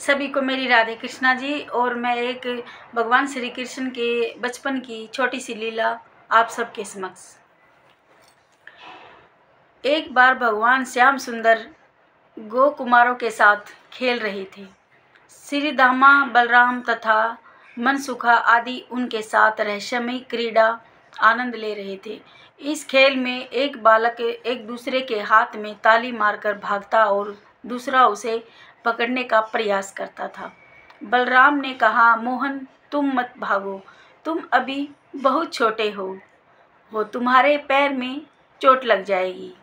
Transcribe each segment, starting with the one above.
सभी को मेरी राधे कृष्णा जी। और मैं एक भगवान श्री कृष्ण के बचपन की छोटी सी लीला आप सबके समक्ष। एक बार भगवान श्याम सुंदर गो कुमारों के साथ खेल रहे थे। श्री दामा, बलराम तथा मनसुखा आदि उनके साथ रहस्यमयी क्रीड़ा आनंद ले रहे थे। इस खेल में एक बालक एक दूसरे के हाथ में ताली मारकर भागता और दूसरा उसे पकड़ने का प्रयास करता था। बलराम ने कहा, मोहन तुम मत भागो, तुम अभी बहुत छोटे हो तुम्हारे पैर में चोट लग जाएगी।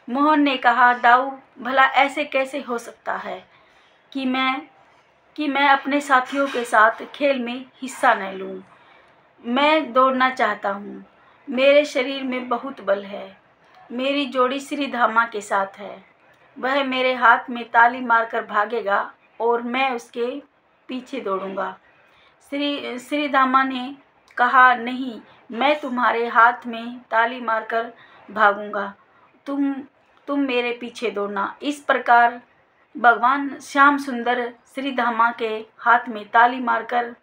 मोहन ने कहा, दाऊ भला ऐसे कैसे हो सकता है कि मैं अपने साथियों के साथ खेल में हिस्सा न लूं। मैं दौड़ना चाहता हूँ, मेरे शरीर में बहुत बल है। मेरी जोड़ी श्री धामा के साथ है, वह मेरे हाथ में ताली मारकर भागेगा और मैं उसके पीछे दौड़ूंगा। श्री धामा ने कहा, नहीं, मैं तुम्हारे हाथ में ताली मारकर भागूंगा, तुम मेरे पीछे दौड़ना। इस प्रकार भगवान श्याम सुंदर श्री धामा के हाथ में ताली मारकर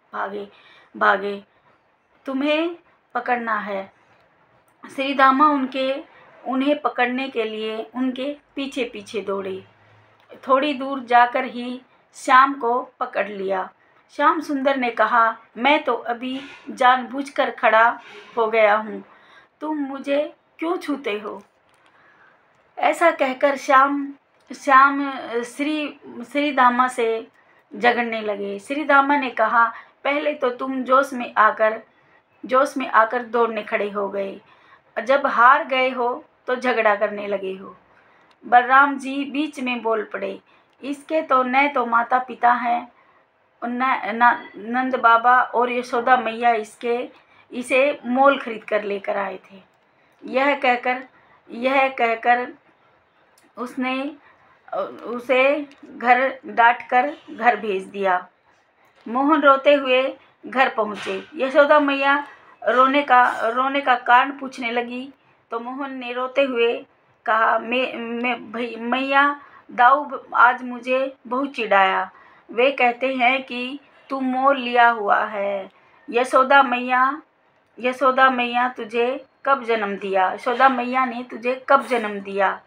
भागे। तुम्हें पकड़ना है। श्री धामा उन्हें पकड़ने के लिए उनके पीछे पीछे दौड़े। थोड़ी दूर जाकर ही श्याम को पकड़ लिया। श्याम सुंदर ने कहा, मैं तो अभी जानबूझकर खड़ा हो गया हूँ, तुम मुझे क्यों छूते हो? ऐसा कहकर श्याम श्री धामा से झगड़ने लगे। श्री धामा ने कहा, पहले तो तुम जोश में आकर दौड़ने खड़े हो गए, जब हार गए हो तो झगड़ा करने लगे हो। बलराम जी बीच में बोल पड़े, इसके तो न तो माता पिता हैं, नंद बाबा और यशोदा मैया इसे मोल खरीद कर लेकर आए थे। यह कहकर उसने उसे डांट कर घर भेज दिया। मोहन रोते हुए घर पहुँचे। यशोदा मैया रोने का कारण पूछने लगी तो मोहन ने रोते हुए कहा, मैया, दाऊ आज मुझे बहुत चिढ़ाया। वे कहते हैं कि तू मोल लिया हुआ है। यशोदा मैया तुझे कब जन्म दिया? यशोदा मैया ने तुझे कब जन्म दिया?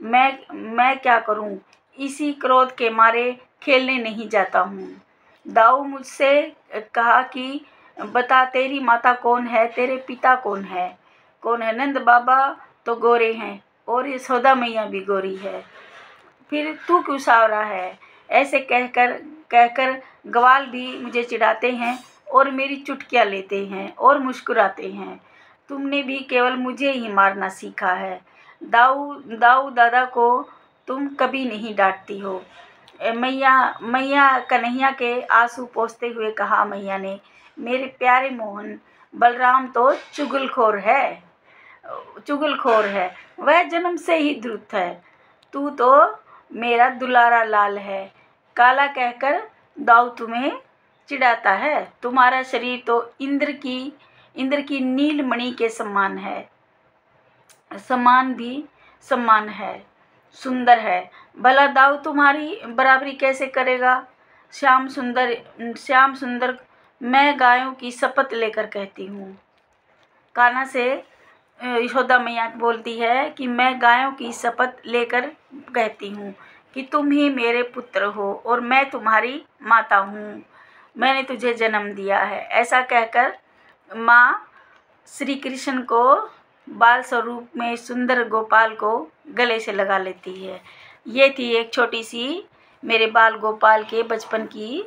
मैं क्या करूं? इसी क्रोध के मारे खेलने नहीं जाता हूँ। दाऊ मुझसे कहा कि बता, तेरी माता कौन है, तेरे पिता कौन है? नंद बाबा तो गोरे हैं और यशोदा मैया भी गोरी है, फिर तू क्यों सावरा है? ऐसे कहकर ग्वाल भी मुझे चिढ़ाते हैं और मेरी चुटकियाँ लेते हैं और मुस्कुराते हैं। तुमने भी केवल मुझे ही मारना सीखा है। दाऊ दादा को तुम कभी नहीं डांटती हो। मैया कन्हैया के आंसू पोंछते हुए कहा, मैया ने, मेरे प्यारे मोहन, बलराम तो चुगलखोर है, वह जन्म से ही धूर्त है। तू तो मेरा दुलारा लाल है। काला कहकर दाऊ तुम्हें चिढ़ाता है। तुम्हारा शरीर तो इंद्र की नीलमणि के समान है, सुंदर है। भला दाऊ तुम्हारी बराबरी कैसे करेगा? श्याम सुंदर, मैं गायों की शपथ लेकर कहती हूँ। कान्हा से यशोदा मैया बोलती है कि मैं गायों की शपथ लेकर कहती हूँ कि तुम ही मेरे पुत्र हो और मैं तुम्हारी माता हूँ, मैंने तुझे जन्म दिया है। ऐसा कहकर माँ श्री कृष्ण को बाल स्वरूप में सुंदर गोपाल को गले से लगा लेती है। ये थी एक छोटी सी मेरे बाल गोपाल के बचपन की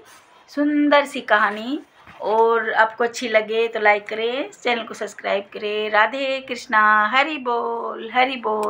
सुंदर सी कहानी। और आपको अच्छी लगे तो लाइक करें, चैनल को सब्सक्राइब करें। राधे कृष्णा, हरि बोल, हरि बोल।